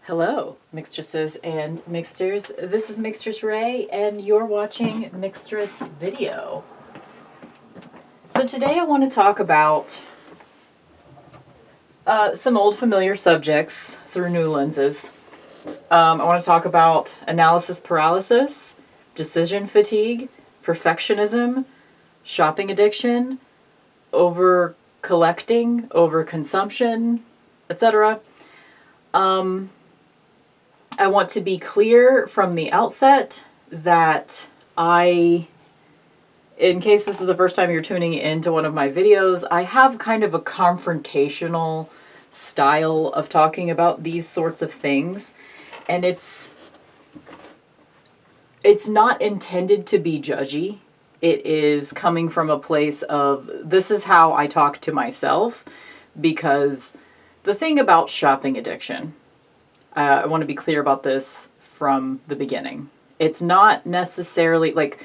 Hello, mixtresses and mixters. This is mixtressrae, and you're watching Mixtress video. So today I want to talk about some old familiar subjects through new lenses. I want to talk about analysis paralysis, decision fatigue, perfectionism, shopping addiction, over collecting, overconsumption, etc. I want to be clear from the outset that in case this is the first time you're tuning into one of my videos, I have kind of a confrontational style of talking about these sorts of things. And it's not intended to be judgy. It is coming from a place of, this is how I talk to myself, because the thing about shopping addiction, I want to be clear about this from the beginning. It's not necessarily like,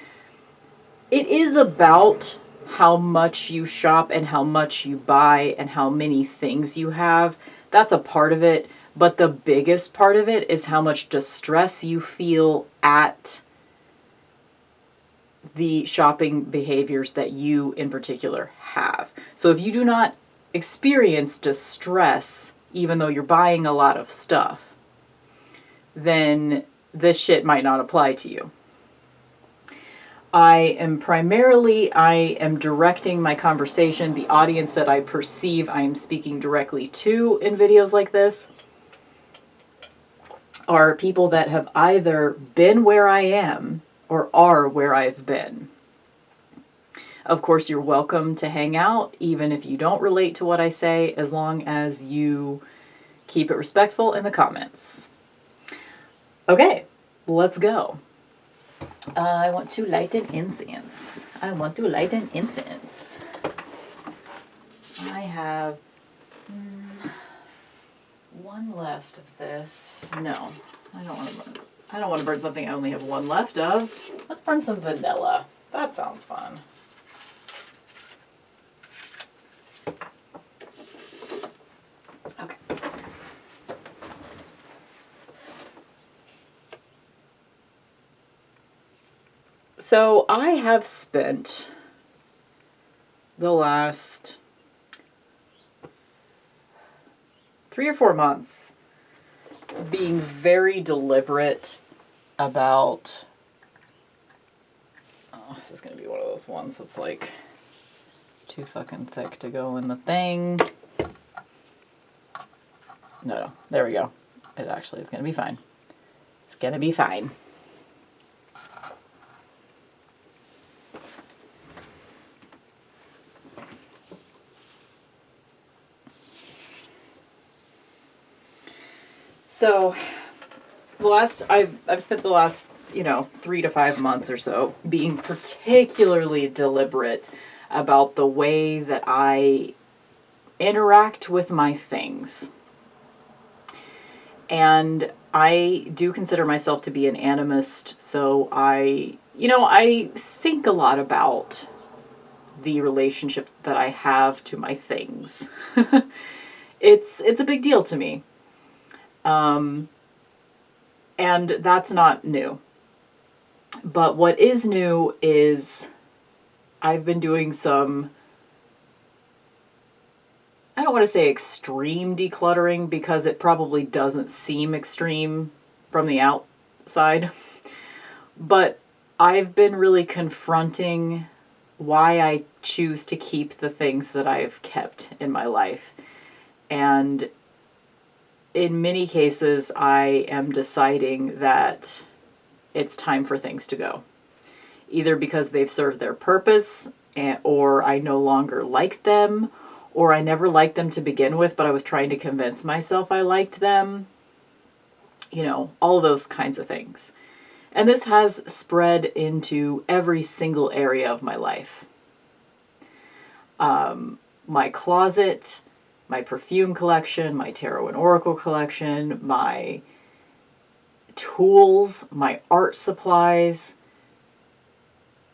it is about how much you shop and how much you buy and how many things you have. That's a part of it. But the biggest part of it is how much distress you feel at the shopping behaviors that you in particular have. So if you do not experience distress, even though you're buying a lot of stuff, then this shit might not apply to you. I am directing my conversation, the audience that I perceive I am speaking directly to in videos like this are people that have either been where I am or are where I've been. Of course, you're welcome to hang out, even if you don't relate to what I say, as long as you keep it respectful in the comments. Okay, let's go. I want to light an incense. I have one left of this. No, I don't want to burn something I only have one left of. Let's burn some vanilla. That sounds fun. Okay. So I have spent the last 3 or 4 months being very deliberate about, oh, this is going to be one of those ones that's like too fucking thick to go in the thing. No, there we go. It actually is going to be fine. It's going to be fine. So I've spent the last 3 to 5 months or so being particularly deliberate about the way that I interact with my things. And I do consider myself to be an animist, so I think a lot about the relationship that I have to my things. It's a big deal to me. And that's not new. But what is new is I've been doing some, I don't want to say extreme decluttering because it probably doesn't seem extreme from the outside. But I've been really confronting why I choose to keep the things that I've kept in my life. And in many cases, I am deciding that it's time for things to go. Either because they've served their purpose, or I no longer like them, or I never liked them to begin with, but I was trying to convince myself I liked them. All those kinds of things. And this has spread into every single area of my life. My closet, my perfume collection, my tarot and oracle collection, my tools, my art supplies.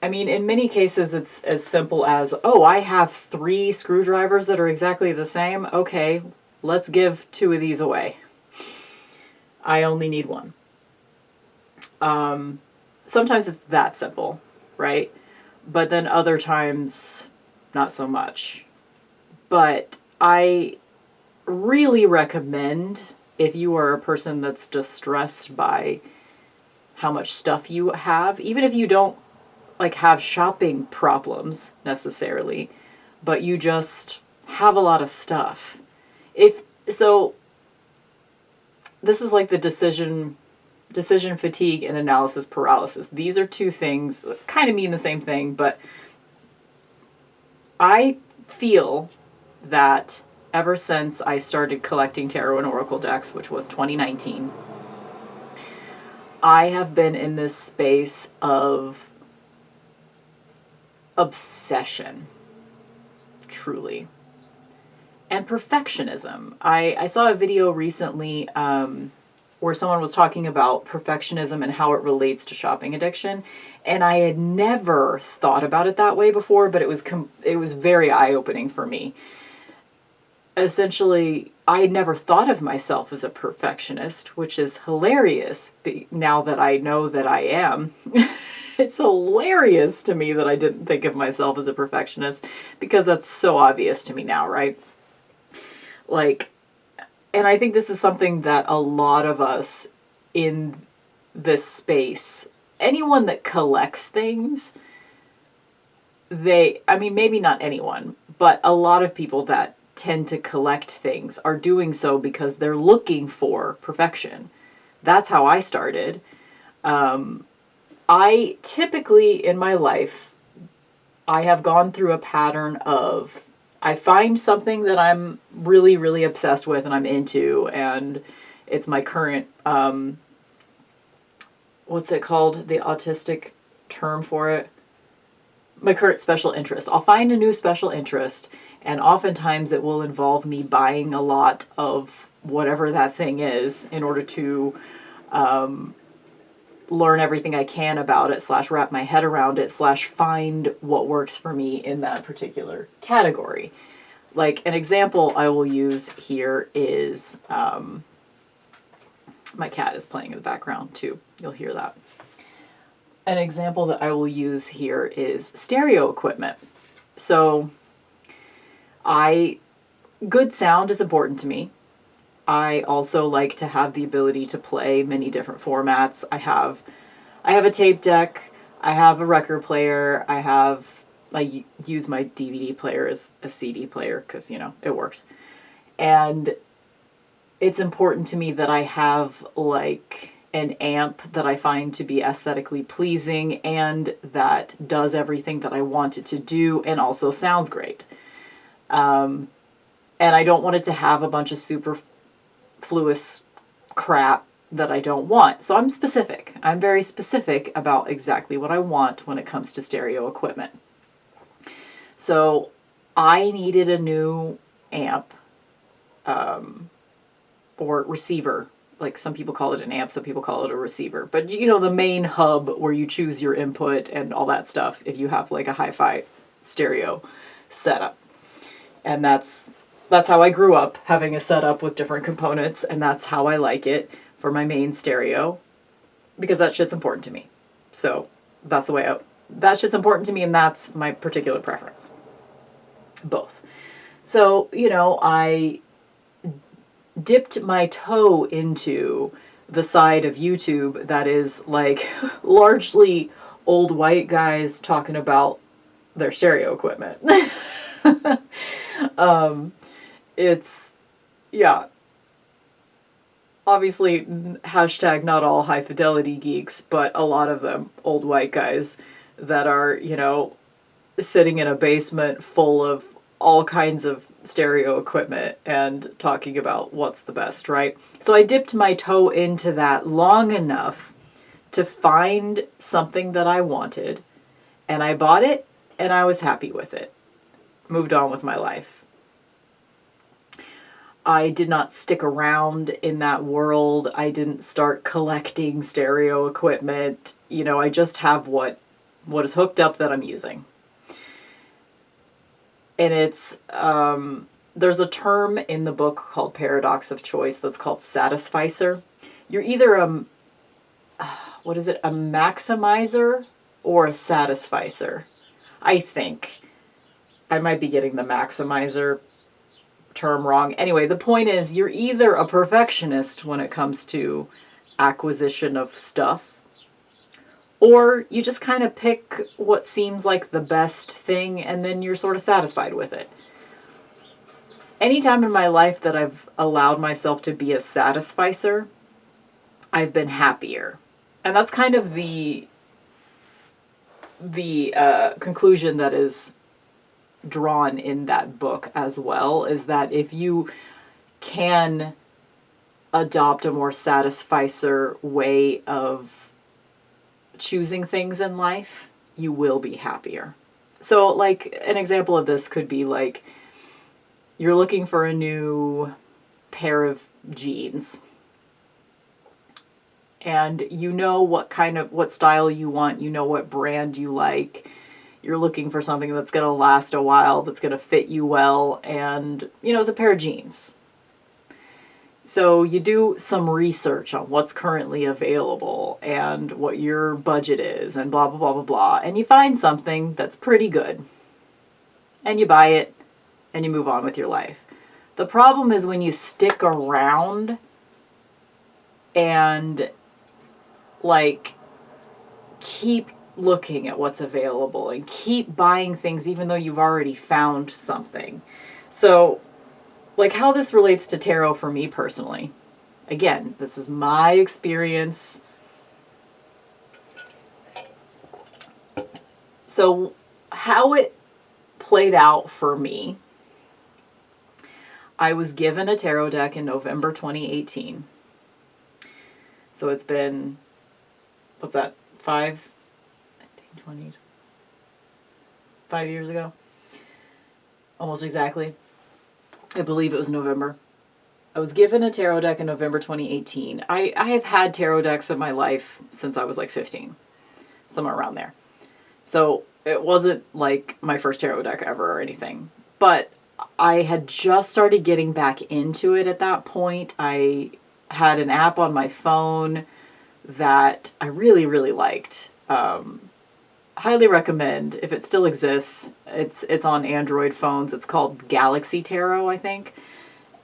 I mean, in many cases, it's as simple as, oh, I have 3 screwdrivers that are exactly the same. Okay, let's give 2 of these away. I only need one. Sometimes it's that simple, right? But then other times, not so much. But I really recommend, if you are a person that's distressed by how much stuff you have, even if you don't like have shopping problems necessarily, but you just have a lot of stuff. If so, this is like the decision fatigue and analysis paralysis. These are two things that kind of mean the same thing, but I feel that ever since I started collecting tarot and oracle decks, which was 2019, I have been in this space of obsession, truly, and perfectionism. I saw a video recently where someone was talking about perfectionism and how it relates to shopping addiction, and I had never thought about it that way before, but it was very eye-opening for me. Essentially, I had never thought of myself as a perfectionist, which is hilarious now that I know that I am. It's hilarious to me that I didn't think of myself as a perfectionist, because that's so obvious to me now, right? Like, and I think this is something that a lot of us in this space, anyone that collects things, maybe not anyone, but a lot of people that tend to collect things are doing so because they're looking for perfection. That's how I started. I typically in my life, I have gone through a pattern of, I find something that I'm really, really obsessed with and I'm into, and it's my current, what's it called? The autistic term for it? My current special interest. I'll find a new special interest, and oftentimes it will involve me buying a lot of whatever that thing is in order to learn everything I can about it, / wrap my head around it, / find what works for me in that particular category. Like an example I will use here is, my cat is playing in the background too. You'll hear that. An example that I will use here is stereo equipment. So good sound is important to me. I also like to have the ability to play many different formats. I have a tape deck, I have a record player, I use my DVD player as a CD player because, it works. And it's important to me that I have like an amp that I find to be aesthetically pleasing and that does everything that I want it to do and also sounds great. And I don't want it to have a bunch of superfluous crap that I don't want. So I'm specific. I'm very specific about exactly what I want when it comes to stereo equipment. So I needed a new amp, or receiver. Like some people call it an amp, some people call it a receiver. But the main hub where you choose your input and all that stuff if you have like a hi-fi stereo setup. And that's how I grew up, having a setup with different components, and that's how I like it for my main stereo, because that shit's important to me. So that's the way that shit's important to me, and that's my particular preference. Both. So, I dipped my toe into the side of YouTube that is like largely old white guys talking about their stereo equipment. Obviously, hashtag not all high fidelity geeks, but a lot of them old white guys that are, sitting in a basement full of all kinds of stereo equipment and talking about what's the best, right? So I dipped my toe into that long enough to find something that I wanted, and I bought it, and I was happy with it. Moved on with my life. I did not stick around in that world. I didn't start collecting stereo equipment. I just have what is hooked up that I'm using. And it's, there's a term in the book called Paradox of Choice that's called satisficer. you're either a a maximizer or a satisficer. I think. I might be getting the maximizer term wrong. Anyway, the point is you're either a perfectionist when it comes to acquisition of stuff, or you just kind of pick what seems like the best thing and then you're sort of satisfied with it. Anytime in my life that I've allowed myself to be a satisficer, I've been happier. And that's kind of the conclusion that is drawn in that book as well, is that if you can adopt a more satisficer way of choosing things in life, you will be happier. So like an example of this could be like you're looking for a new pair of jeans and you know what style you want, you know what brand you like. You're looking for something that's going to last a while, that's going to fit you well, and it's a pair of jeans. So you do some research on what's currently available and what your budget is and blah, blah, blah, blah, blah. And you find something that's pretty good. And you buy it and you move on with your life. The problem is when you stick around and keep looking at what's available and keep buying things even though you've already found something. So how this relates to tarot for me personally. Again, this is my experience. So how it played out for me, I was given a tarot deck in November 2018. So it's been, 5 years ago? Almost exactly. I believe it was November. I was given a tarot deck in November 2018. I have had tarot decks in my life since I was 15, somewhere around there. So it wasn't like my first tarot deck ever or anything. But I had just started getting back into it at that point. I had an app on my phone that I really, really liked. Highly recommend if it still exists. It's on Android phones. It's called Galaxy Tarot, I think.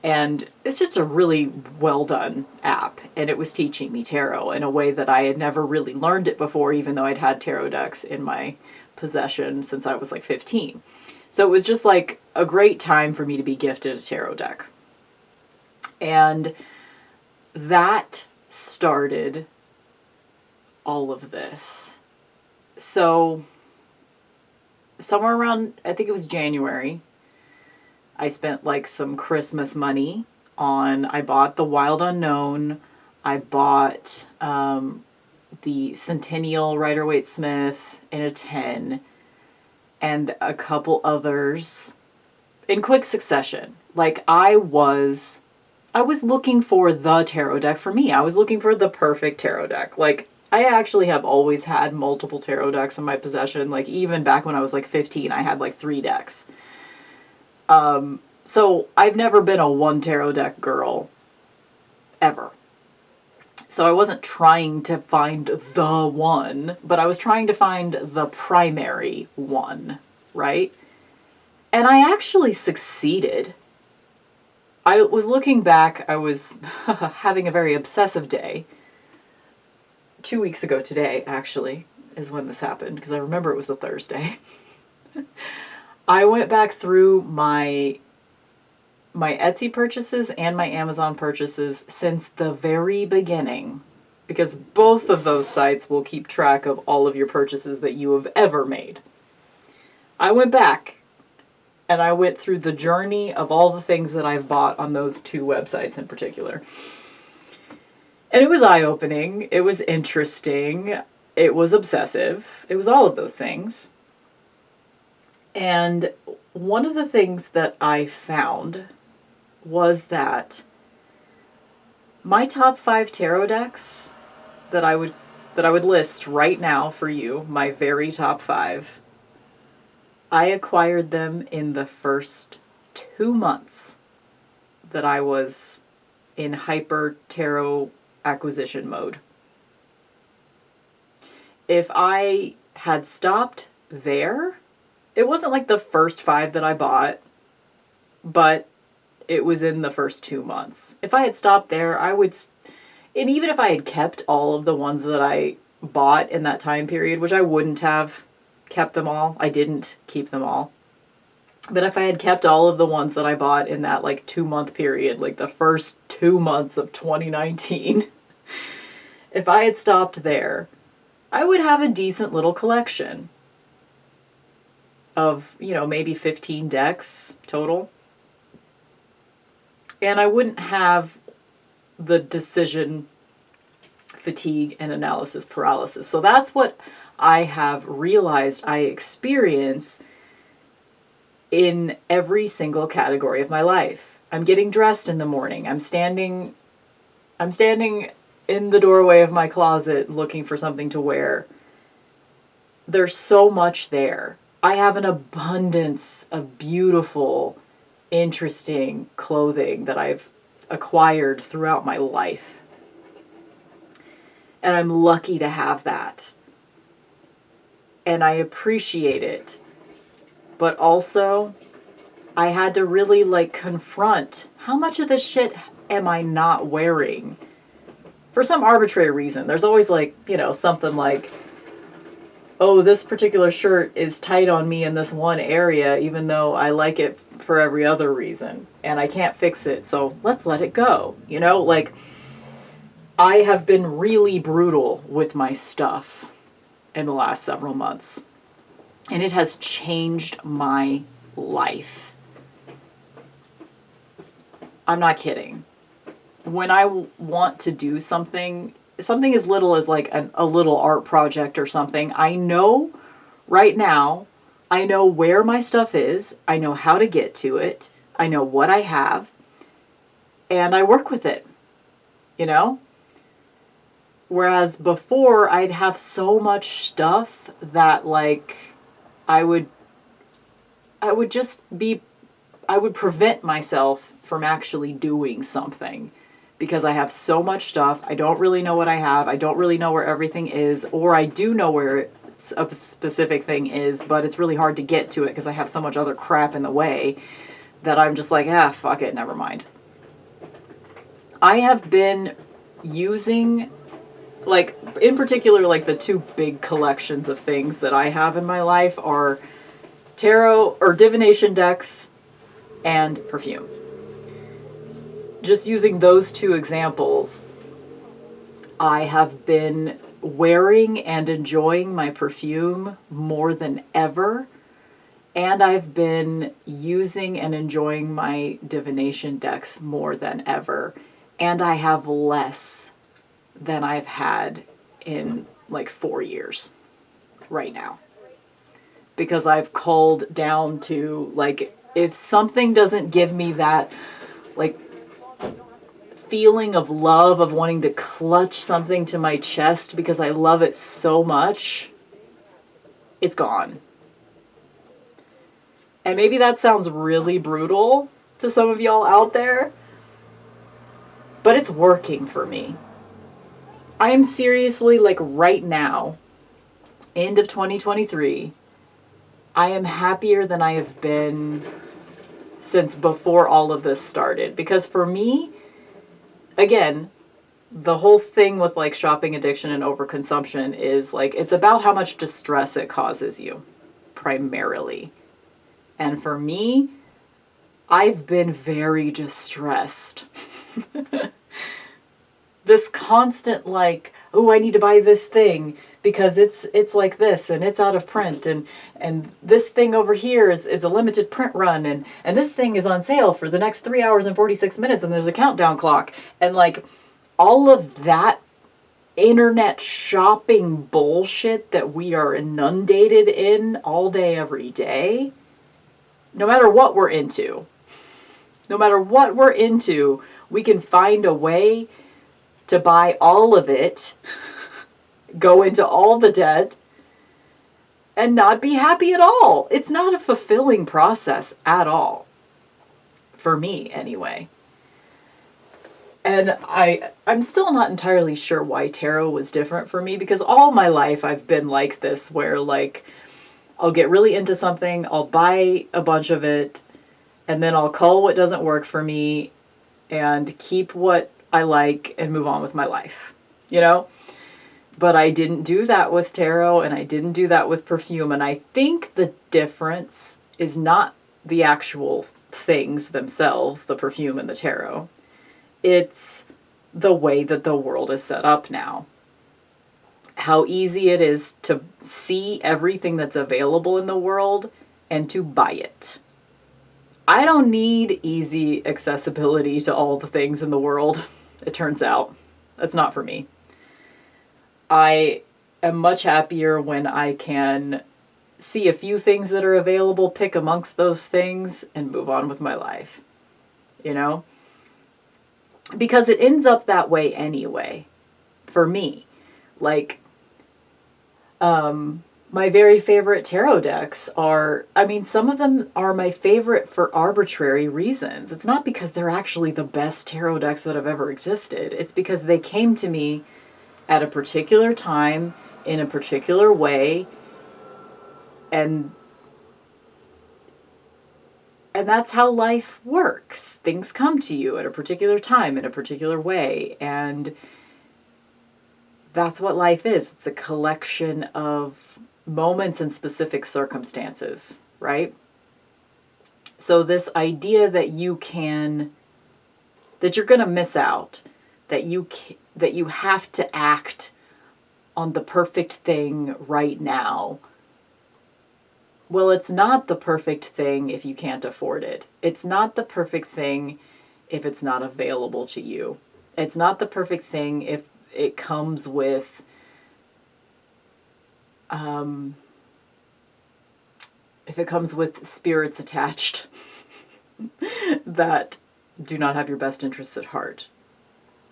And it's just a really well done app. And it was teaching me tarot in a way that I had never really learned it before, even though I'd had tarot decks in my possession since I was 15. So it was just a great time for me to be gifted a tarot deck. And that started all of this. So somewhere around, I think it was January, I spent some Christmas money I bought the Wild Unknown. I bought the Centennial Rider-Waite-Smith in a 10 and a couple others in quick succession. I was looking for the tarot deck for me. I was looking for the perfect tarot deck. I actually have always had multiple tarot decks in my possession. Even back when I was 15, I had 3 decks. So I've never been a one tarot deck girl ever. So I wasn't trying to find the one, but I was trying to find the primary one, right? And I actually succeeded. I was looking back, I was having a very obsessive day. 2 weeks ago today, actually, is when this happened, because I remember it was a Thursday. I went back through my Etsy purchases and my Amazon purchases since the very beginning, because both of those sites will keep track of all of your purchases that you have ever made. I went back and I went through the journey of all the things that I've bought on those 2 websites in particular. And it was eye-opening, it was interesting, it was obsessive, it was all of those things. And one of the things that I found was that my top 5 tarot decks that I would list right now for you, my very top 5, I acquired them in the first 2 months that I was in hyper tarot acquisition mode. If I had stopped there, it wasn't like the first 5 that I bought, but it was in the first 2 months. If I had stopped there, and even if I had kept all of the ones that I bought in that time period, which I wouldn't have kept them all, I didn't keep them all. But if I had kept all of the ones that I bought in that like 2-month period, like the first 2 months of 2019, if I had stopped there, I would have a decent little collection of, maybe 15 decks total. And I wouldn't have the decision fatigue and analysis paralysis. So that's what I have realized I experience in every single category of my life. I'm getting dressed in the morning. I'm standing in the doorway of my closet looking for something to wear. There's so much there. I have an abundance of beautiful, interesting clothing that I've acquired throughout my life. And I'm lucky to have that. And I appreciate it. But also, I had to really confront how much of this shit am I not wearing? For some arbitrary reason. There's always something like, oh, this particular shirt is tight on me in this one area, even though I like it for every other reason. And I can't fix it, so let's let it go. I have been really brutal with my stuff in the last several months. And it has changed my life. I'm not kidding. When I want to do something as little as a little art project or something, I know right now, I know where my stuff is, I know how to get to it, I know what I have, and I work with it, Whereas before, I'd have so much stuff that I would prevent myself from actually doing something because I have so much stuff. I don't really know what I have. I don't really know where everything is, or I do know where a specific thing is, but it's really hard to get to it because I have so much other crap in the way that I'm just fuck it, never mind. I have been using, in particular, the 2 big collections of things that I have in my life are tarot or divination decks and perfume. Just using those 2 examples, I have been wearing and enjoying my perfume more than ever, and I've been using and enjoying my divination decks more than ever, and I have less than I've had in 4 years right now. Because I've culled down to, if something doesn't give me that, feeling of love, of wanting to clutch something to my chest because I love it so much, it's gone. And maybe that sounds really brutal to some of y'all out there, but it's working for me. I am seriously, right now, end of 2023, I am happier than I have been since before all of this started. Because for me, again, the whole thing with shopping addiction and overconsumption is it's about how much distress it causes you, primarily. And for me, I've been very distressed. This constant oh, I need to buy this thing because it's like this and it's out of print and this thing over here is a limited print run and this thing is on sale for the next 3 hours and 46 minutes and there's a countdown clock. And all of that internet shopping bullshit that we are inundated in all day, every day, no matter what we're into, we can find a way to buy all of it, go into all the debt, and not be happy at all. It's not a fulfilling process at all. For me, anyway. And I'm still not entirely sure why tarot was different for me, because all my life I've been like this, where like I'll get really into something, I'll buy a bunch of it, and then I'll cull what doesn't work for me and keep what I like and move on with my life, you know? But I didn't do that with tarot, and I didn't do that with perfume. And I think the difference is not the actual things themselves, the perfume and the tarot. It's the way that the world is set up now. How easy it is to see everything that's available in the world and to buy it. I don't need easy accessibility to all the things in the world, it turns out. That's not for me. I am much happier when I can see a few things that are available, pick amongst those things, and move on with my life. You know? Because it ends up that way anyway, for me. Like, my very favorite tarot decks are, I mean, some of them are my favorite for arbitrary reasons. It's not because they're actually the best tarot decks that have ever existed. It's because they came to me at a particular time, in a particular way, and that's how life works. Things come to you at a particular time, in a particular way, and that's what life is. It's a collection of moments and specific circumstances, right? So this idea that you're going to miss out, that you have to act on the perfect thing right now. Well, it's not the perfect thing if you can't afford it. It's not the perfect thing if it's not available to you. It's not the perfect thing if it comes with spirits attached that do not have your best interests at heart,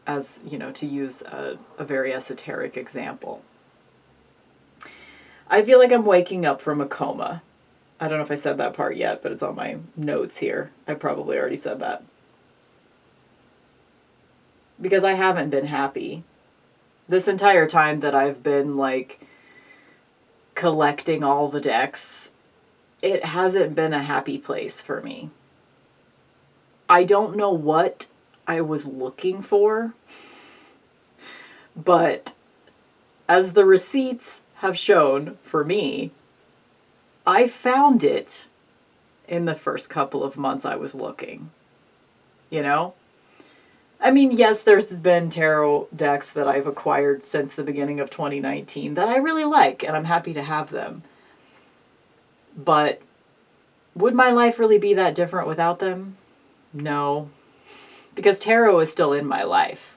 as, you know, to use a very esoteric example. I feel like I'm waking up from a coma. I don't know if I said that part yet, but it's on my notes here. I probably already said that. Because I haven't been happy. This entire time that I've been, like, collecting all the decks, it hasn't been a happy place for me. I don't know what I was looking for, but as the receipts have shown for me, I found it in the first couple of months I was looking, you know? I mean, yes, there's been tarot decks that I've acquired since the beginning of 2019 that I really like, and I'm happy to have them. But would my life really be that different without them? No. Because tarot is still in my life.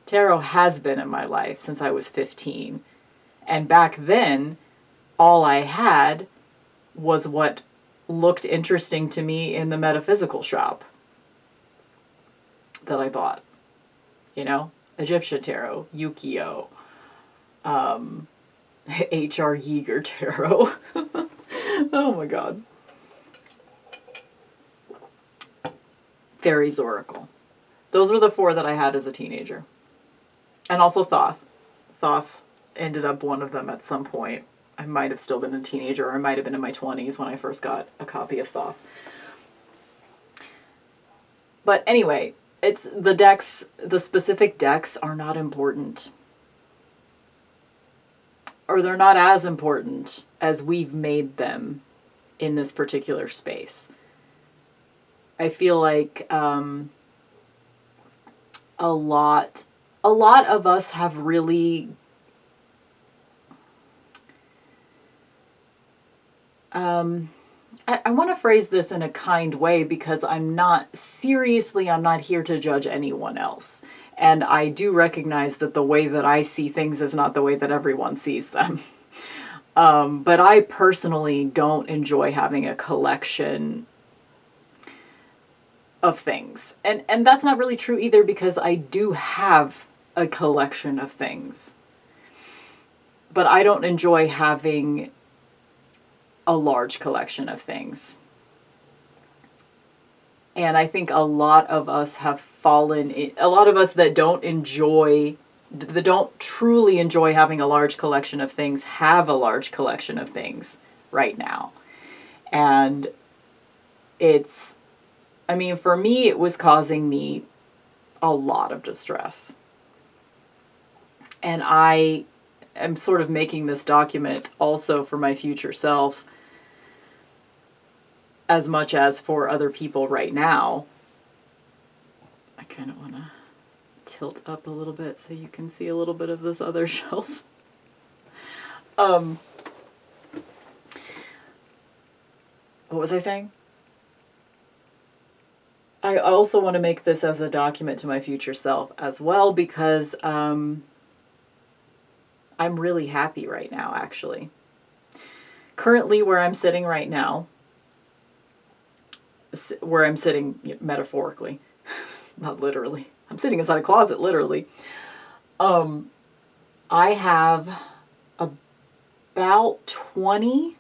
Tarot has been in my life since I was 15. And back then, all I had was what looked interesting to me in the metaphysical shop that I bought. You know? Egyptian tarot, Yukio, H.R. Giger tarot. Oh my god. Fairies Oracle. Those were the 4 that I had as a teenager. And also Thoth. Thoth ended up one of them at some point. I might have still been a teenager, or I might have been in my 20s when I first got a copy of Thoth. But anyway, it's the decks, the specific decks are not important. Or they're not as important as we've made them in this particular space. I feel like a lot of us have really I want to phrase this in a kind way, because I'm not here to judge anyone else. And I do recognize that the way that I see things is not the way that everyone sees them. But I personally don't enjoy having a collection of things. And that's not really true either, because I do have a collection of things. But I don't enjoy having a large collection of things. And I think a lot of us have fallen in, a lot of us that don't truly enjoy having a large collection of things have a large collection of things right now. And it's, I mean, for me, it was causing me a lot of distress. And I am sort of making this document also for my future self, as much as for other people right now. I kind of want to tilt up a little bit so you can see a little bit of this other shelf. What was I saying? I also want to make this as a document to my future self as well, because I'm really happy right now, actually. Currently, where I'm sitting right now, where I'm sitting metaphorically, not literally. I'm sitting inside a closet, literally. I have about 20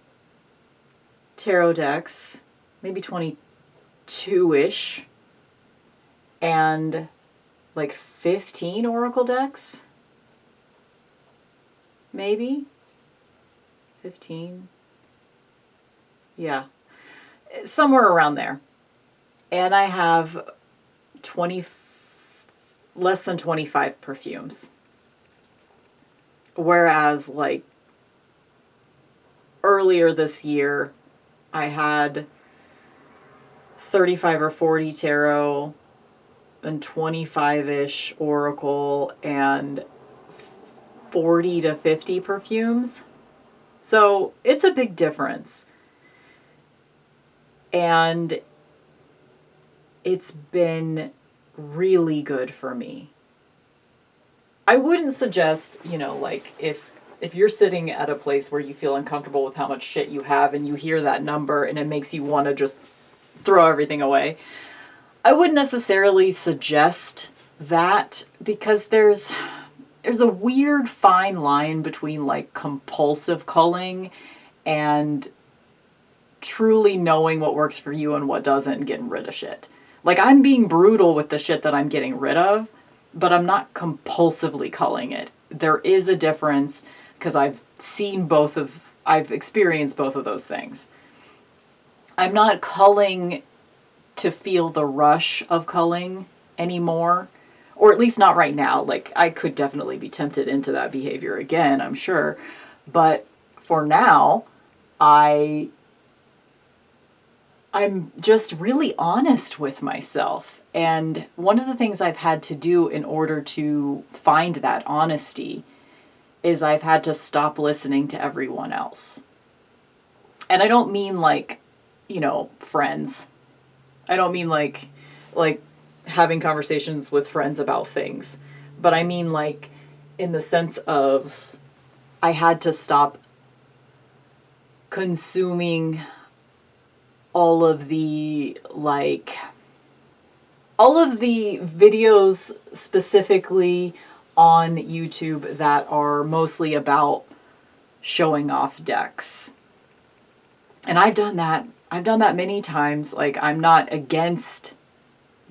tarot decks, maybe 22-ish, and like 15 oracle decks, maybe 15. Yeah, somewhere around there. And I have less than 25 perfumes. Whereas like earlier this year, I had 35 or 40 tarot and 25-ish oracle and 40 to 50 perfumes. So it's a big difference. And it's been really good for me. I wouldn't suggest, like if you're sitting at a place where you feel uncomfortable with how much shit you have and you hear that number and it makes you want to just throw everything away, I wouldn't necessarily suggest that, because there's a weird fine line between like compulsive culling and truly knowing what works for you and what doesn't and getting rid of shit. Like, I'm being brutal with the shit that I'm getting rid of, but I'm not compulsively culling it. There is a difference, because I've experienced both of those things. I'm not culling to feel the rush of culling anymore, or at least not right now. Like, I could definitely be tempted into that behavior again, I'm sure. But for now, I'm just really honest with myself. And one of the things I've had to do in order to find that honesty is I've had to stop listening to everyone else. And I don't mean like, friends. I don't mean like having conversations with friends about things. But I mean like in the sense of I had to stop consuming all of the videos specifically on YouTube that are mostly about showing off decks. And I've done that many times. Like, I'm not against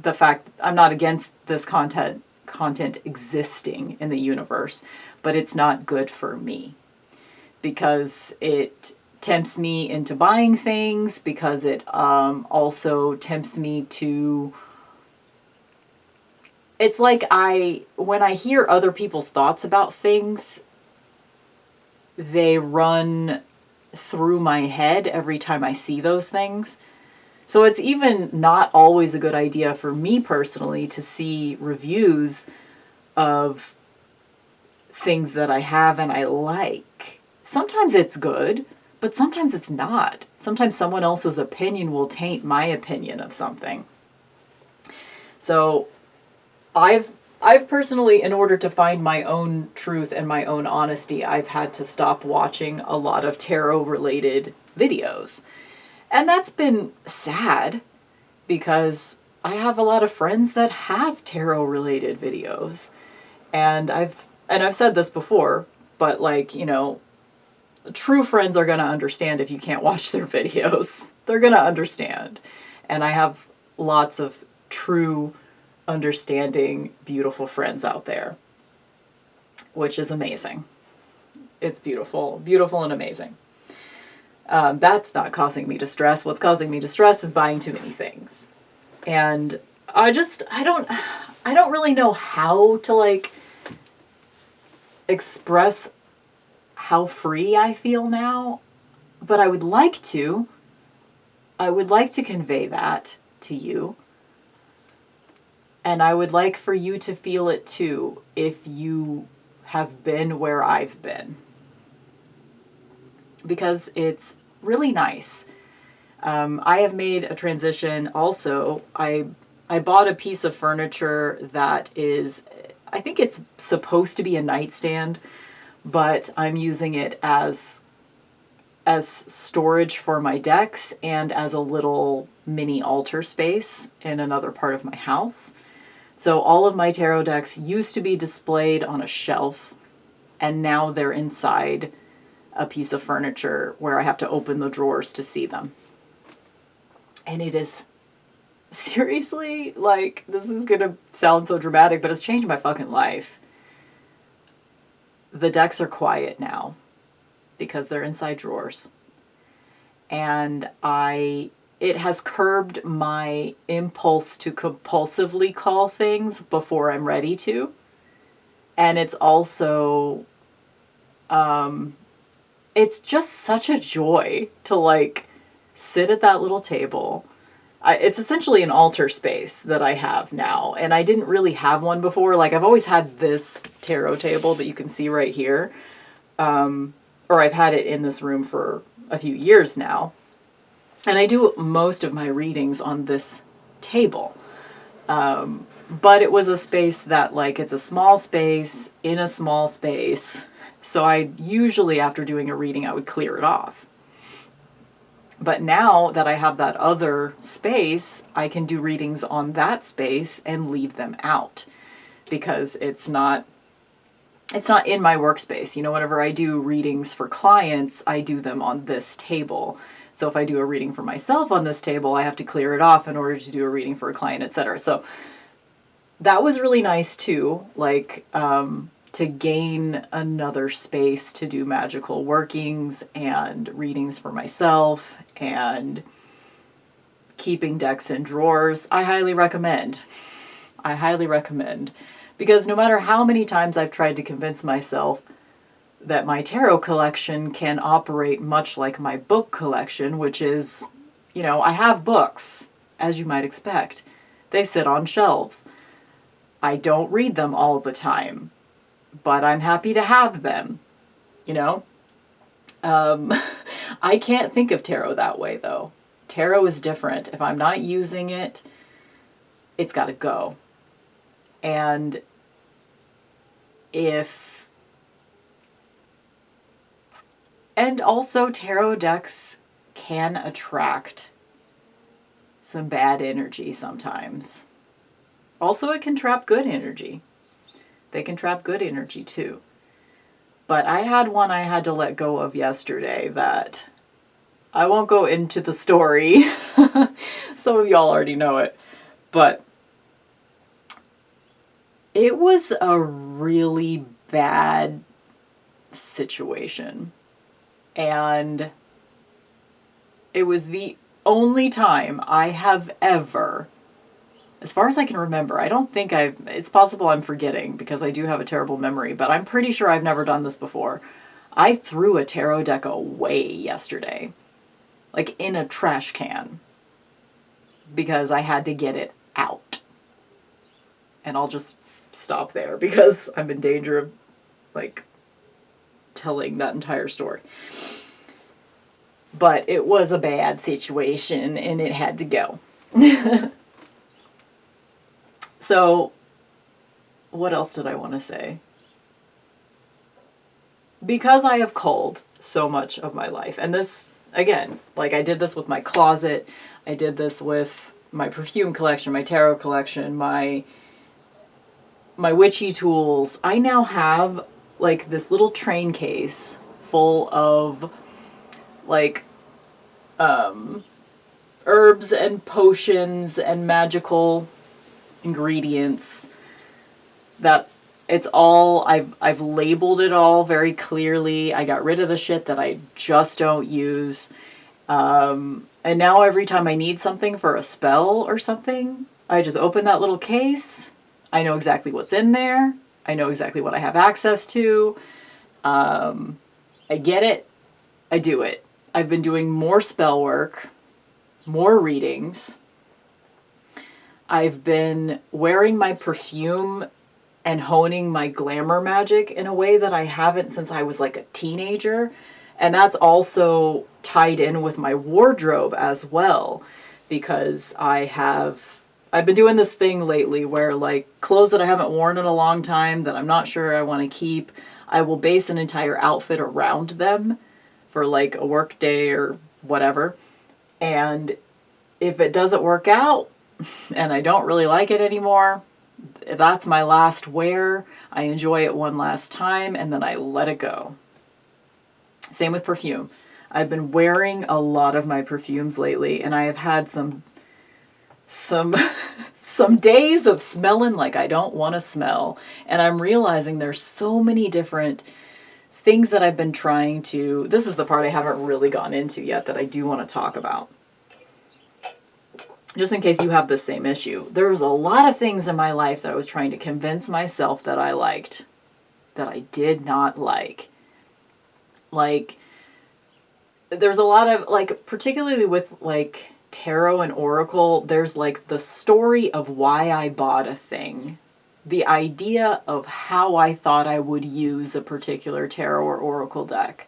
this content existing in the universe, but it's not good for me because it tempts me into buying things, because it also tempts me to... It's like when I hear other people's thoughts about things, they run through my head every time I see those things. So it's even not always a good idea for me personally to see reviews of things that I have and I like. Sometimes it's good, but sometimes it's not. Sometimes someone else's opinion will taint my opinion of something. So I've personally, in order to find my own truth and my own honesty, I've had to stop watching a lot of tarot-related videos. And that's been sad, because I have a lot of friends that have tarot-related videos. And I've said this before, but true friends are going to understand if you can't watch their videos. They're going to understand. And I have lots of true, understanding, beautiful friends out there, which is amazing. It's beautiful, beautiful and amazing. That's not causing me distress. What's causing me distress is buying too many things. And I don't really know how to like express how free I feel now, but I would like to. I would like to convey that to you. And I would like for you to feel it too if you have been where I've been. Because it's really nice. I have made a transition also. I bought a piece of furniture that is, I think it's supposed to be a nightstand, but I'm using it as storage for my decks and as a little mini altar space in another part of my house. So all of my tarot decks used to be displayed on a shelf, and now they're inside a piece of furniture where I have to open the drawers to see them. And it is seriously, like, this is gonna sound so dramatic, but it's changed my fucking life. The decks are quiet now because they're inside drawers. And it has curbed my impulse to compulsively call things before I'm ready to. And it's also, it's just such a joy to like sit at that little table. It's essentially an altar space that I have now. And I didn't really have one before. Like I've always had this tarot table that you can see right here. Or I've had it in this room for a few years now. And I do most of my readings on this table. But it was a space that, like, it's a small space in a small space. So I usually, after doing a reading, I would clear it off. But now that I have that other space, I can do readings on that space and leave them out. Because it's not in my workspace. You know, whenever I do readings for clients, I do them on this table. So if I do a reading for myself on this table, I have to clear it off in order to do a reading for a client, etc. So that was really nice too, like to gain another space to do magical workings and readings for myself and keeping decks in drawers. I highly recommend. I highly recommend. Because no matter how many times I've tried to convince myself that my tarot collection can operate much like my book collection, which is, you know, I have books, as you might expect. They sit on shelves. I don't read them all the time, but I'm happy to have them, you know? I can't think of tarot that way, though. Tarot is different. If I'm not using it, it's got to go. And also tarot decks can attract some bad energy sometimes. Also, it can trap good energy. They can trap good energy too. But I had one I had to let go of yesterday that I won't go into the story. Some of y'all already know it. But it was a really bad situation. And it was the only time I have ever, as far as I can remember, I don't think it's possible I'm forgetting because I do have a terrible memory, but I'm pretty sure I've never done this before. I threw a tarot deck away yesterday, like in a trash can, because I had to get it out. And I'll just stop there because I'm in danger of, like, telling that entire story. But it was a bad situation and it had to go. So, what else did I want to say? Because I have culled so much of my life, and this, again, like I did this with my closet, I did this with my perfume collection, my tarot collection, my witchy tools. I now have like this little train case full of like herbs and potions and magical ingredients that it's all, I've labeled it all very clearly. I got rid of the shit that I just don't use. And now every time I need something for a spell or something, I just open that little case. I know exactly what's in there. I know exactly what I have access to. I get it. I do it. I've been doing more spell work, more readings. I've been wearing my perfume and honing my glamour magic in a way that I haven't since I was like a teenager. And that's also tied in with my wardrobe as well, because I've been doing this thing lately where like clothes that I haven't worn in a long time that I'm not sure I want to keep, I will base an entire outfit around them for like a work day or whatever. And if it doesn't work out and I don't really like it anymore, that's my last wear. I enjoy it one last time and then I let it go. Same with perfume. I've been wearing a lot of my perfumes lately and I have had some days of smelling like I don't want to smell. And I'm realizing there's so many different things that I've been trying to, this is the part I haven't really gone into yet that I do want to talk about. Just in case you have the same issue. There was a lot of things in my life that I was trying to convince myself that I liked, that I did not like. Like, there's a lot of, like, particularly with, like, tarot and oracle, there's, like, the story of why I bought a thing. The idea of how I thought I would use a particular tarot or oracle deck.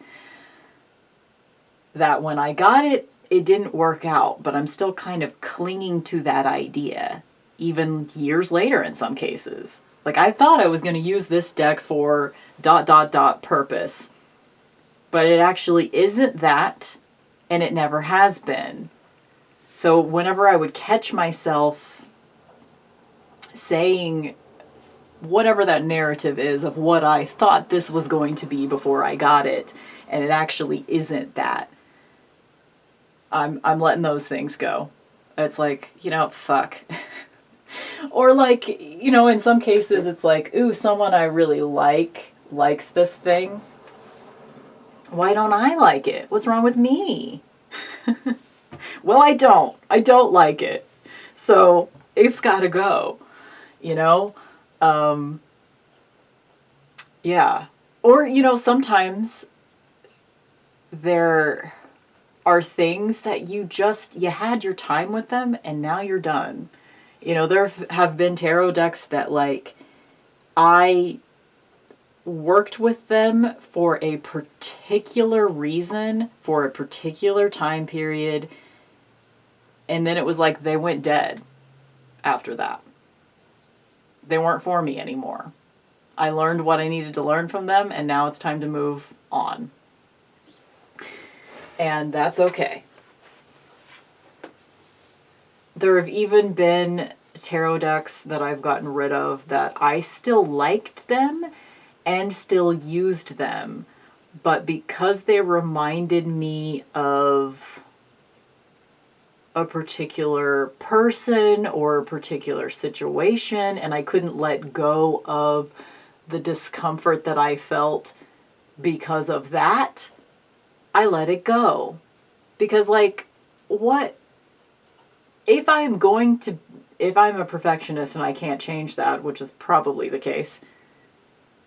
That when I got it, it didn't work out, but I'm still kind of clinging to that idea, even years later in some cases. Like, I thought I was going to use this deck for ... purpose, but it actually isn't that, and it never has been. So whenever I would catch myself saying whatever that narrative is of what I thought this was going to be before I got it, and it actually isn't that, I'm letting those things go. It's like, you know, fuck. Or like, you know, in some cases it's like, ooh, someone I really likes this thing. Why don't I like it? What's wrong with me? Well, I don't like it. So it's gotta go, you know? Yeah. Or, you know, sometimes there are things that you had your time with them and now you're done. You know, there have been tarot decks that, like, I worked with them for a particular reason, for a particular time period, and then it was like they went dead after that. They weren't for me anymore. I learned what I needed to learn from them, and now it's time to move on. And that's okay. There have even been tarot decks that I've gotten rid of that I still liked them and still used them, but because they reminded me of a particular person or a particular situation, and I couldn't let go of the discomfort that I felt because of that, I let it go. Because, like, what if I'm a perfectionist and I can't change that, which is probably the case,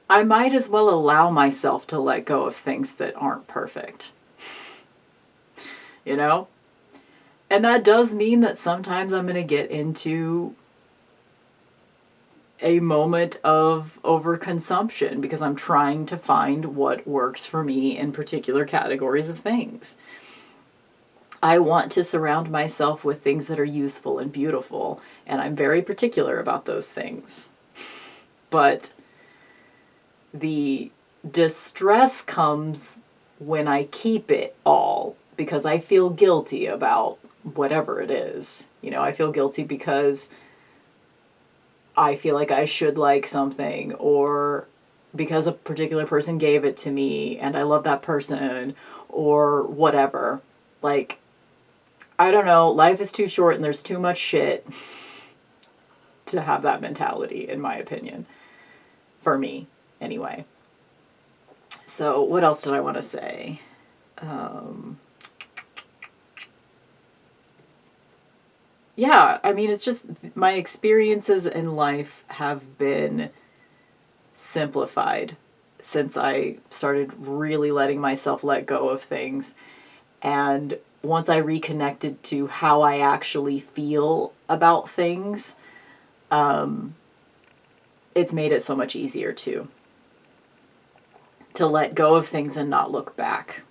I might as well allow myself to let go of things that aren't perfect. You know? And that does mean that sometimes I'm going to get into a moment of overconsumption because I'm trying to find what works for me in particular categories of things. I want to surround myself with things that are useful and beautiful, and I'm very particular about those things. But the distress comes when I keep it all, because I feel guilty about whatever it is. You know, I feel guilty because I feel like I should like something, or because a particular person gave it to me and I love that person, or whatever. Like, I don't know, life is too short and there's too much shit to have that mentality, in my opinion. For me, anyway. So, what else did I want to say? Yeah, I mean, it's just my experiences in life have been simplified since I started really letting myself let go of things. And once I reconnected to how I actually feel about things, it's made it so much easier to let go of things and not look back.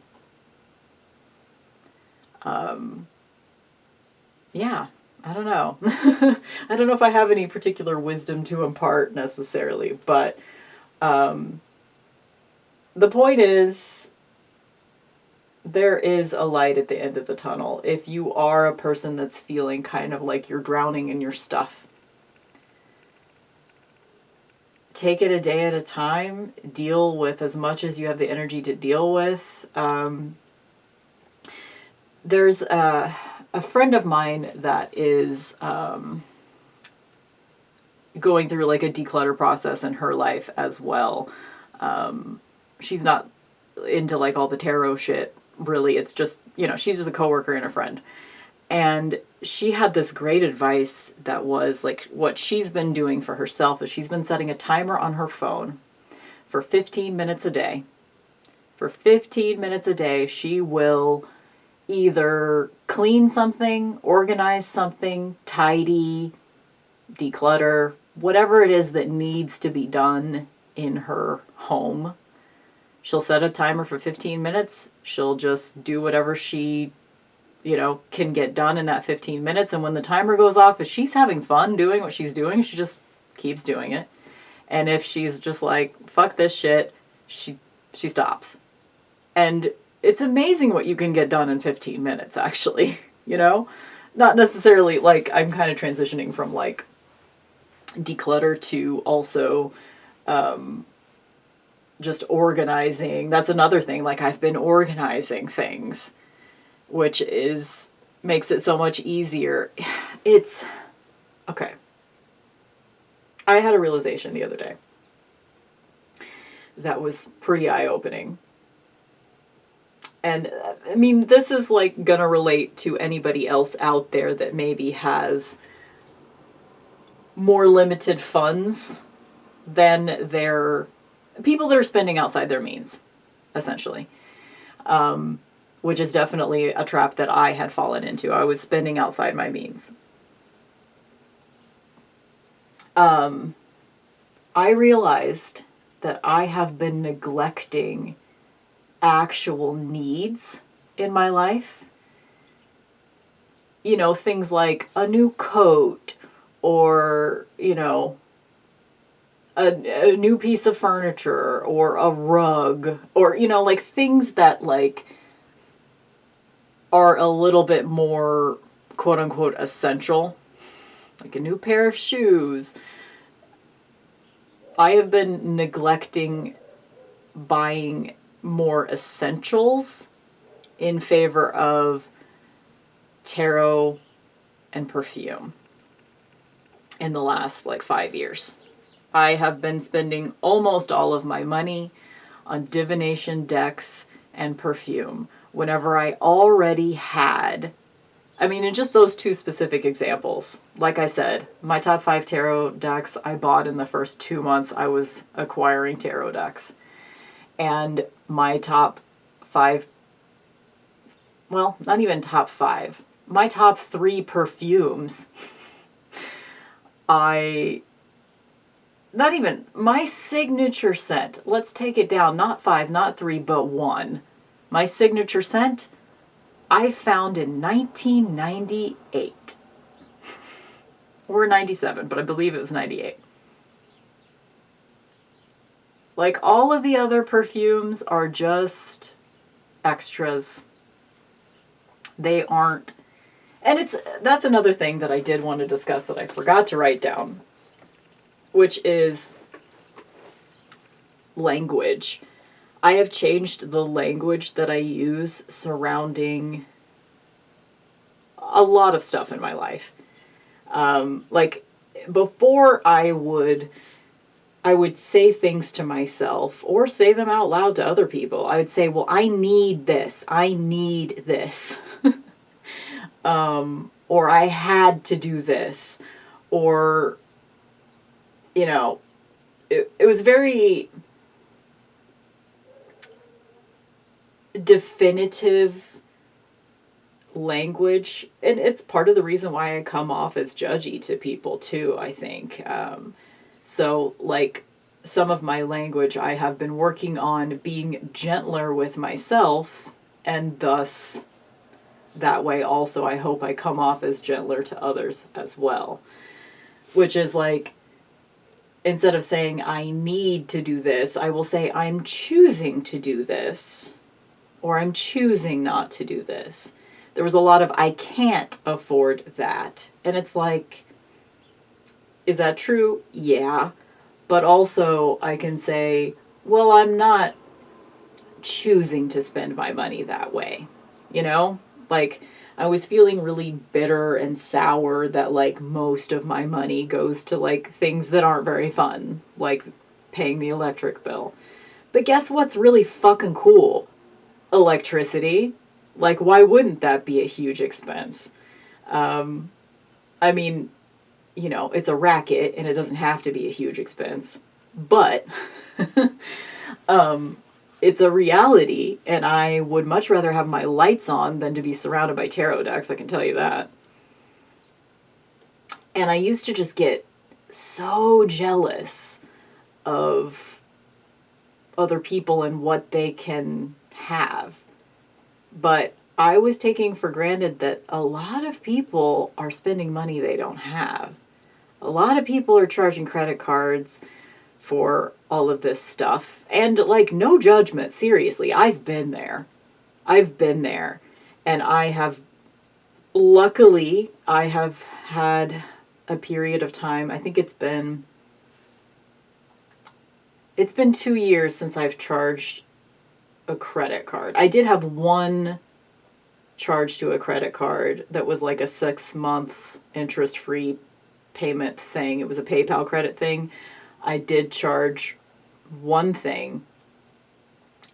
Yeah, I don't know. I don't know if I have any particular wisdom to impart necessarily, but the point is, there is a light at the end of the tunnel. If you are a person that's feeling kind of like you're drowning in your stuff, take it a day at a time, deal with as much as you have the energy to deal with. There's a friend of mine that is going through like a declutter process in her life as well. She's not into like all the tarot shit, really. It's just, she's just a coworker and a friend. And she had this great advice that was like, what she's been doing for herself is she's been setting a timer on her phone for 15 minutes a day. For 15 minutes a day, she will either clean something, organize something, tidy, declutter, whatever it is that needs to be done in her home. She'll set a timer for 15 minutes. She'll just do whatever she, can get done in that 15 minutes. And when the timer goes off, if she's having fun doing what she's doing, she just keeps doing it. And if she's just like, fuck this shit, she stops. And it's amazing what you can get done in 15 minutes, actually, Not necessarily, like, I'm kind of transitioning from, like, declutter to also just organizing. That's another thing. Like, I've been organizing things, which makes it so much easier. It's, okay. I had a realization the other day that was pretty eye-opening. And I mean, this is like gonna relate to anybody else out there that maybe has more limited funds than their people that are spending outside their means, essentially. Which is definitely a trap that I had fallen into. I was spending outside my means. I realized that I have been neglecting actual needs in my life. Things like a new coat or, a new piece of furniture or a rug or, like things that like are a little bit more quote unquote essential, like a new pair of shoes. I have been neglecting buying more essentials in favor of tarot and perfume in the last like 5 years. I have been spending almost all of my money on divination decks and perfume whenever I already had, in just those two specific examples. Like I said, my top 5 tarot decks I bought in the first 2 months I was acquiring tarot decks. And my top 5, well, not even top 5, my top 3 perfumes, my signature scent, let's take it down, not 5, not 3, but 1. My signature scent, I found in 1998. Or 97, but I believe it was 98. Like, all of the other perfumes are just extras. They aren't. And that's another thing that I did want to discuss that I forgot to write down, which is language. I have changed the language that I use surrounding a lot of stuff in my life. Like before I would say things to myself or say them out loud to other people. I would say, well, I need this. I need this. Or I had to do this. Or, you know, it was very definitive language. And it's part of the reason why I come off as judgy to people too, I think. So, like, some of my language, I have been working on being gentler with myself, and thus, that way also, I hope I come off as gentler to others as well. Which is like, instead of saying, I need to do this, I will say, I'm choosing to do this, or I'm choosing not to do this. There was a lot of, I can't afford that. And it's like, is that true? Yeah. But also I can say, well, I'm not choosing to spend my money that way. You know? Like, I was feeling really bitter and sour that, like, most of my money goes to, like, things that aren't very fun. Like, paying the electric bill. But guess what's really fucking cool? Electricity. Like, why wouldn't that be a huge expense? I mean, you know, it's a racket and it doesn't have to be a huge expense, but it's a reality, and I would much rather have my lights on than to be surrounded by tarot decks, I can tell you that. And I used to just get so jealous of other people and what they can have. But I was taking for granted that a lot of people are spending money they don't have. A lot of people are charging credit cards for all of this stuff. And, like, no judgment, seriously. I've been there. And luckily, I have had a period of time, I think it's been 2 years since I've charged a credit card. I did have one charge to a credit card that was like a 6-month interest-free payment thing. It was a PayPal credit thing. I did charge one thing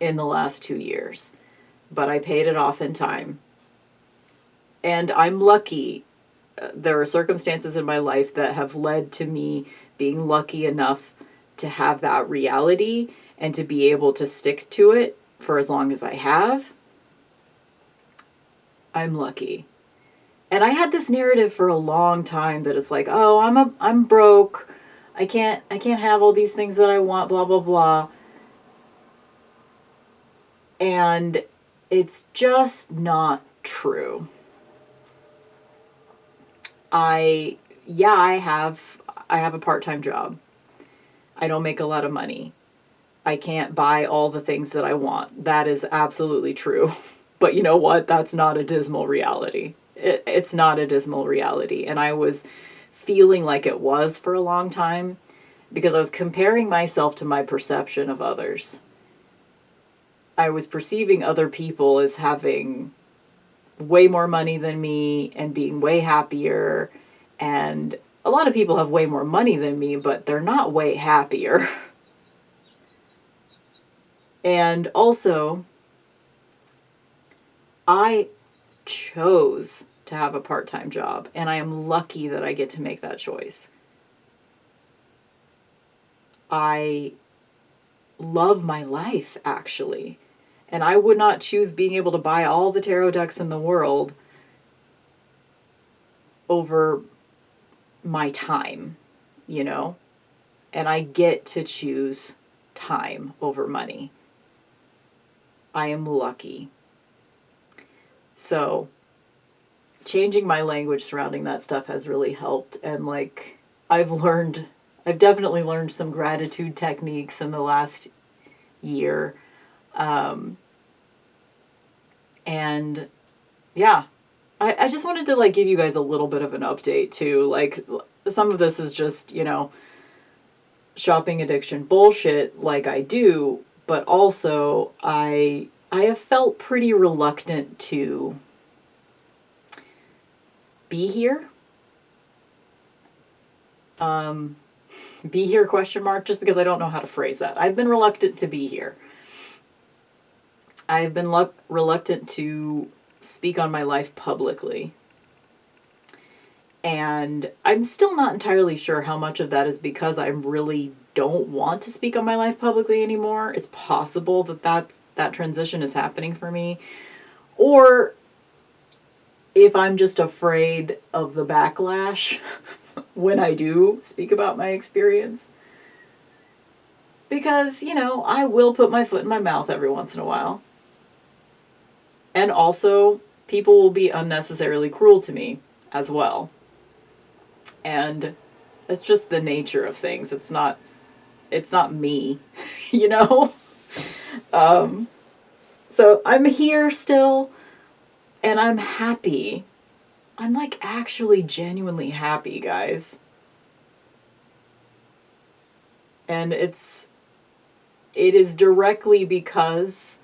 in the last 2 years, but I paid it off in time. And I'm lucky. There are circumstances in my life that have led to me being lucky enough to have that reality and to be able to stick to it for as long as I have. I'm lucky. And I had this narrative for a long time that it's like, oh, I'm broke. I can't have all these things that I want, blah, blah, blah. And it's just not true. I have a part-time job. I don't make a lot of money. I can't buy all the things that I want. That is absolutely true. But you know what? That's not a dismal reality. It's not a dismal reality. And I was feeling like it was for a long time because I was comparing myself to my perception of others. I was perceiving other people as having way more money than me and being way happier. And a lot of people have way more money than me, but they're not way happier. And also, I chose to have a part-time job, and I am lucky that I get to make that choice. I love my life, actually. And I would not choose being able to buy all the tarot decks in the world over my time, you know? And I get to choose time over money. I am lucky. So, changing my language surrounding that stuff has really helped. And, like, I've definitely learned some gratitude techniques in the last year. And yeah, I just wanted to, like, give you guys a little bit of an update too. Like, some of this is just, you know, shopping addiction bullshit like I do, but also I have felt pretty reluctant to be here. Be here question mark, just because I don't know how to phrase that. I've been reluctant to be here. I've been reluctant to speak on my life publicly. And I'm still not entirely sure how much of that is because I really don't want to speak on my life publicly anymore. It's possible that that transition is happening for me. Or if I'm just afraid of the backlash when I do speak about my experience. Because, you know, I will put my foot in my mouth every once in a while. And also, people will be unnecessarily cruel to me as well. And it's just the nature of things. It's not me, you know? So I'm here still, and I'm happy. I'm like actually genuinely happy, guys. And it is directly because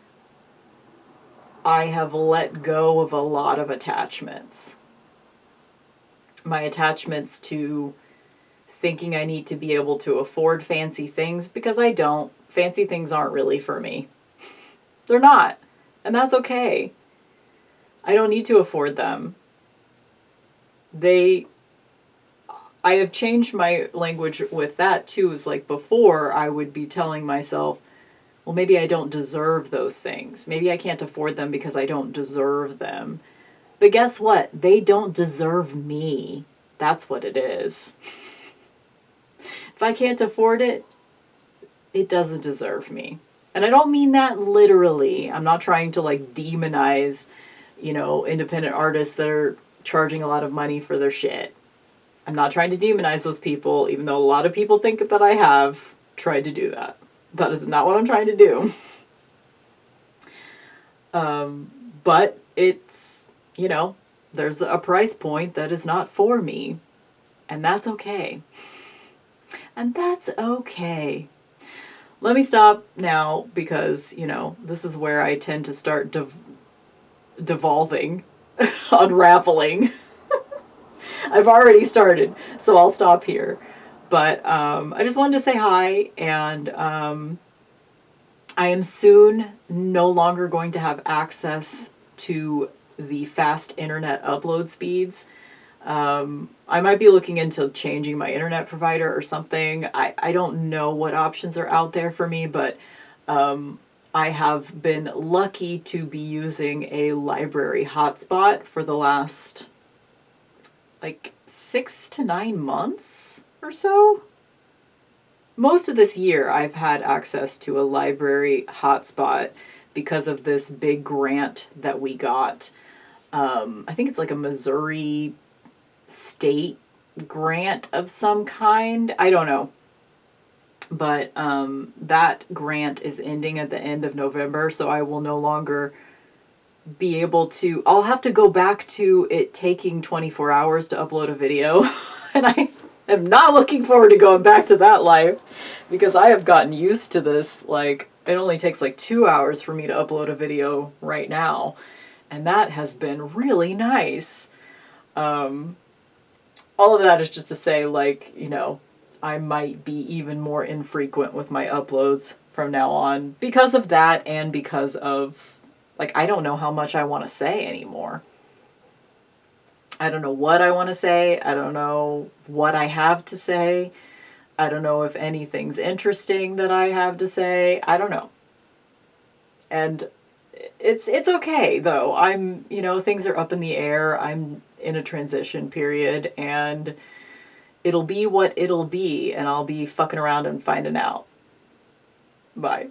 I have let go of a lot of attachments. My attachments to thinking I need to be able to afford fancy things, because I don't. Fancy things aren't really for me. They're not. And that's okay. I don't need to afford them. I have changed my language with that too. It's like before I would be telling myself, well, maybe I don't deserve those things. Maybe I can't afford them because I don't deserve them. But guess what? They don't deserve me. That's what it is. If I can't afford it, it doesn't deserve me. And I don't mean that literally. I'm not trying to like demonize, you know, independent artists that are charging a lot of money for their shit. I'm not trying to demonize those people, even though a lot of people think that I have tried to do that. That is not what I'm trying to do. But it's, you know, there's a price point that is not for me. And that's okay. And that's okay. Let me stop now because, you know, this is where I tend to start devolving, unraveling. I've already started, so I'll stop here. But I just wanted to say hi, and I am soon no longer going to have access to the fast internet upload speeds. I might be looking into changing my internet provider or something. I don't know what options are out there for me, but I have been lucky to be using a library hotspot for the last like 6 to 9 months or so. Most of this year I've had access to a library hotspot because of this big grant that we got. I think it's like a Missouri state grant of some kind. I don't know. But that grant is ending at the end of November, so I will no longer be able to... I'll have to go back to it taking 24 hours to upload a video. And I am not looking forward to going back to that life, because I have gotten used to this. Like, it only takes like 2 hours for me to upload a video right now. And that has been really nice. All of that is just to say, like, you know, I might be even more infrequent with my uploads from now on because of that, and because of, like, I don't know how much I want to say anymore. I don't know what I want to say. I don't know what I have to say. I don't know if anything's interesting that I have to say. I don't know. And it's okay, though. I'm, you know, things are up in the air. I'm in a transition period, and it'll be what it'll be, and I'll be fucking around and finding out. Bye.